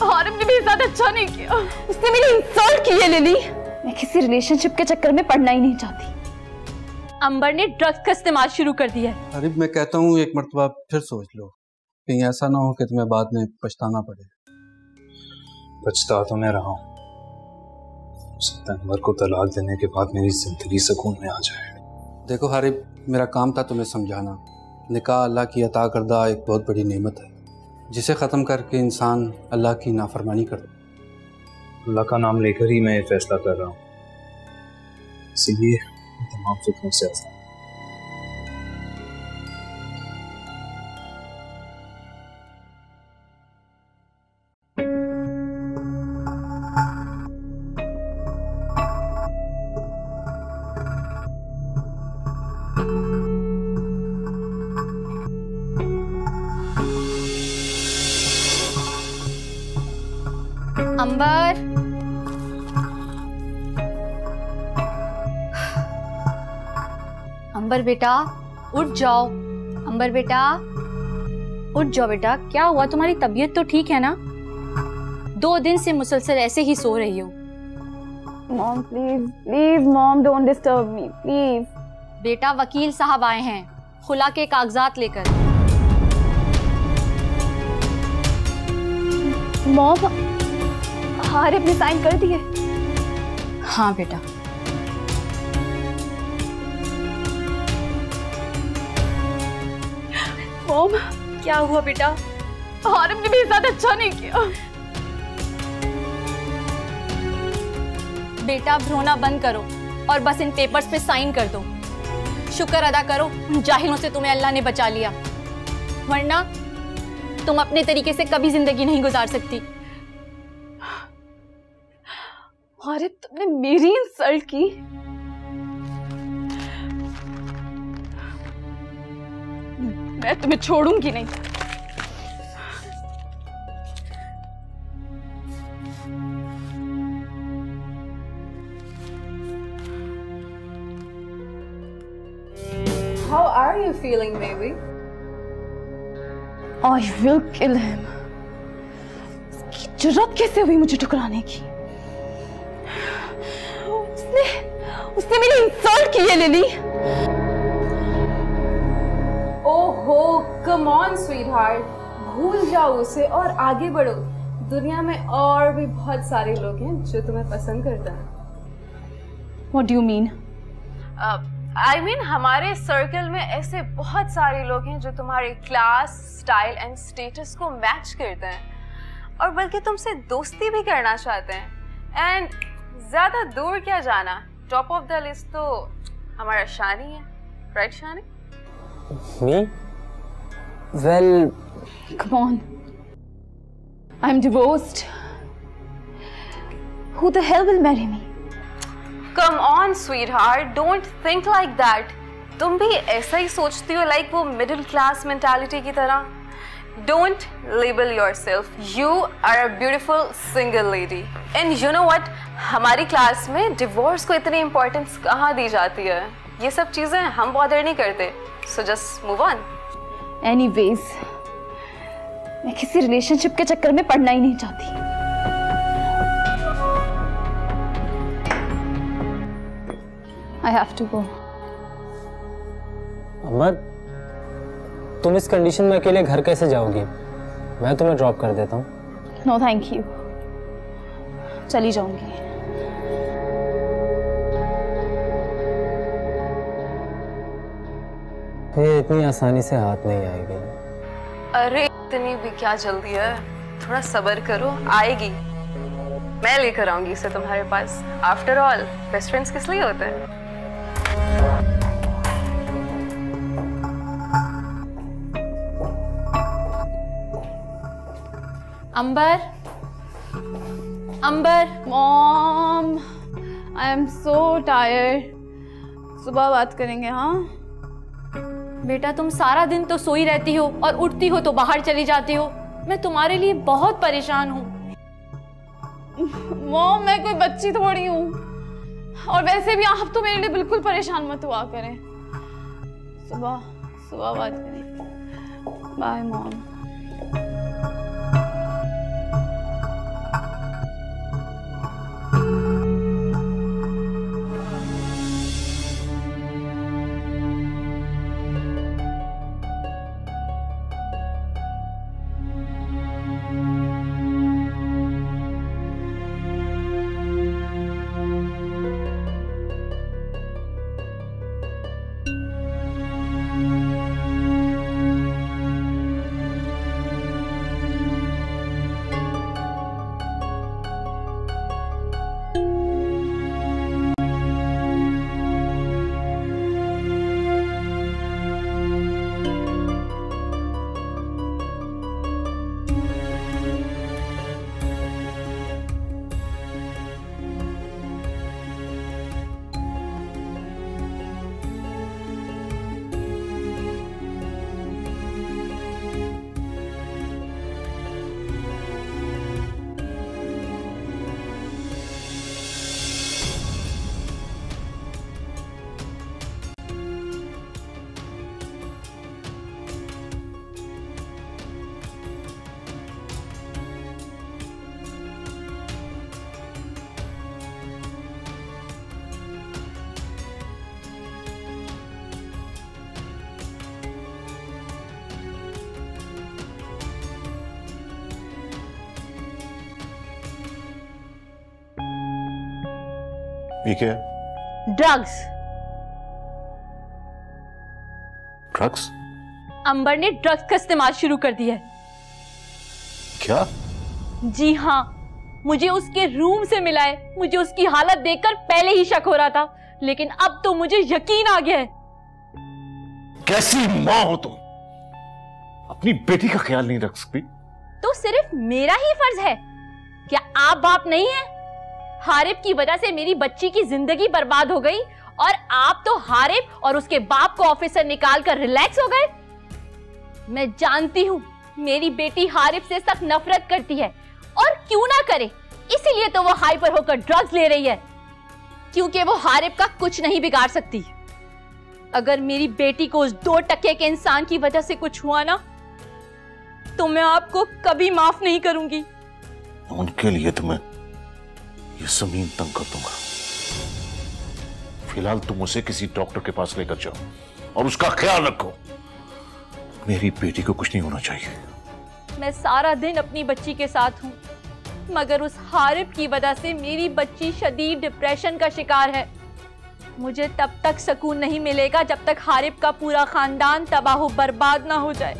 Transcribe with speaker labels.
Speaker 1: हारिम ने भी साथ अच्छा नहीं किया। उसने मेरी इंसल्ट की है लिली। मैं किसी रिलेशनशिप के चक्कर में पड़ना ही नहीं चाहती।
Speaker 2: अंबर ने ड्रग्स का इस्तेमाल शुरू कर दिया है।
Speaker 3: अरे मैं कहता हूँ एक मर्तबा फिर सोच लो, कहीं ऐसा ना हो कि तुम्हें बाद में पछताना पड़े।
Speaker 4: पछता तो मैं रहा हूँ, अंबर को तलाक देने के बाद मेरी जिंदगी सुकून में आ जाए।
Speaker 3: देखो हारिब, मेरा काम था तुम्हें समझाना। निकाह अल्लाह की अता करदा एक बहुत बड़ी नेमत है, जिसे ख़त्म करके इंसान अल्लाह की नाफरमानी करता।
Speaker 4: अल्लाह का नाम लेकर ही मैं ये फैसला कर रहा हूँ, इसीलिए तमाम फिक्रों से आज़ाद।
Speaker 2: अंबर, अंबर बेटा उठ जाओ। अंबर बेटा उठ जाओ बेटा। क्या हुआ, तुम्हारी तबीयत तो ठीक है ना? 2 दिन से मुसलसल ऐसे ही सो रही हो।
Speaker 1: Mom please please mom don't disturb me please.
Speaker 2: बेटा वकील साहब आए हैं खुला के कागजात लेकर।
Speaker 1: मॉम हारिब ने साइन कर दिए?
Speaker 2: हाँ बेटा।
Speaker 1: मॉम
Speaker 2: क्या हुआ बेटा?
Speaker 1: हारिब ने भी साथ अच्छा नहीं किया।
Speaker 2: बेटा अब रोना बंद करो और बस इन पेपर्स पे साइन कर दो। शुक्र अदा करो उन जाहिलों से तुम्हें अल्लाह ने बचा लिया, वरना तुम अपने तरीके से कभी जिंदगी नहीं गुजार सकती।
Speaker 1: हारिब तुमने मेरी इंसल्ट की। मैं तुम्हें छोड़ूंगी नहीं।
Speaker 5: How are you feeling, baby?
Speaker 1: I will kill him. उसकी जुर्रत कैसे हुई मुझे ठुकराने की? उसने मेरी इंसल्ट की है लिली।
Speaker 5: ओहो, come on, sweetheart. भूल जाओ उसे और आगे बढ़ो। दुनिया में और भी बहुत सारे लोग हैं जो तुम्हें पसंद करते हैं।
Speaker 1: What do you mean?
Speaker 5: I mean, हमारे सर्कल में ऐसे बहुत सारे लोग हैं जो तुम्हारे क्लास, स्टाइल एंड स्टेटस को मैच करते हैं और बल्कि तुमसे दोस्ती भी करना चाहते हैं। एंड ज्यादा दूर क्या जाना, टॉप ऑफ द लिस्ट तो हमारा शानी है, right Shani?
Speaker 6: Me? Well,
Speaker 1: Come on. I'm divorced. Who the hell will marry me?
Speaker 5: Come on, sweetheart, don't think like that. तुम भी ऐसा ही सोचती हो, लाइक वो मिडिल क्लास मेंटालिटी की तरह। Don't label yourself. You are a beautiful single lady. And you know what? हमारी class में डिवोर्स को इतनी इम्पोर्टेंस कहाँ दी जाती है? ये सब चीजें हम बॉदर नहीं करते। So just move on.
Speaker 1: Anyways, मैं किसी रिलेशनशिप के चक्कर में पड़ना ही नहीं चाहती। I have to go.
Speaker 6: अमर, तुम इस कंडीशन में अकेले घर कैसे जाओगी? मैं तुम्हें ड्रॉप कर देता हूँ।
Speaker 1: No, thank you. चली जाऊंगी।
Speaker 6: ये इतनी आसानी से हाथ नहीं आएगी।
Speaker 5: अरे इतनी भी क्या जल्दी है, थोड़ा सब्र करो, आएगी। मैं लेकर आऊंगी इसे तुम्हारे पास। आफ्टर ऑल बेस्ट फ्रेंड्स किस लिए होते हैं?
Speaker 2: अंबर, अंबर।
Speaker 1: Mom, I am so tired. सुबह बात करेंगे, हाँ?
Speaker 2: बेटा तुम सारा दिन तो सोई रहती हो और उठती हो तो बाहर चली जाती हो। मैं तुम्हारे लिए बहुत परेशान हूँ।
Speaker 1: मॉम, मैं कोई बच्ची थोड़ी हूँ, और वैसे भी आप तो मेरे लिए बिल्कुल परेशान मत हुआ करें। सुबह सुबह बात करें। Bye mom.
Speaker 7: ये क्या?
Speaker 2: ड्रग्स।
Speaker 7: ड्रग्स?
Speaker 2: अंबर ने ड्रग्स का इस्तेमाल शुरू कर दिया है।
Speaker 7: क्या?
Speaker 2: जी हाँ, मुझे उसके रूम से मिला है। मुझे उसकी हालत देखकर पहले ही शक हो रहा था, लेकिन अब तो मुझे यकीन आ गया है।
Speaker 7: कैसी माँ हो तुम? अपनी बेटी का ख्याल नहीं रख सकती?
Speaker 2: तो सिर्फ मेरा ही फर्ज है? क्या आप बाप नहीं हैं? हारिब की वजह से मेरी बच्ची की जिंदगी बर्बाद हो गई और आप तो हारिब और उसके बाप को ऑफिस से निकाल कर रिलैक्स हो गए। मैं जानती हूँ मेरी बेटी हारिब से सख्त नफरत करती है, और क्यों ना करे, इसीलिए तो वो हाइपर होकर ड्रग्स ले रही है, क्योंकि वो हारिब का कुछ नहीं बिगाड़ सकती। अगर मेरी बेटी को उस 2 टके के इंसान की वजह से कुछ हुआ ना, तो मैं आपको कभी माफ नहीं करूंगी।
Speaker 7: उनके लिए तुम्हें ये जमीन तंग कर दूंगा। फिलहाल तुम उसे किसी डॉक्टर के पास लेकर जाओ और उसका ख्याल रखो। मेरी बेटी को कुछ नहीं होना चाहिए।
Speaker 2: मैं सारा दिन अपनी बच्ची के साथ हूँ, मगर उस हारिब की वजह से मेरी बच्ची शदीद डिप्रेशन का शिकार है। मुझे तब तक सुकून नहीं मिलेगा जब तक हारिब का पूरा खानदान तबाह बर्बाद ना हो जाए।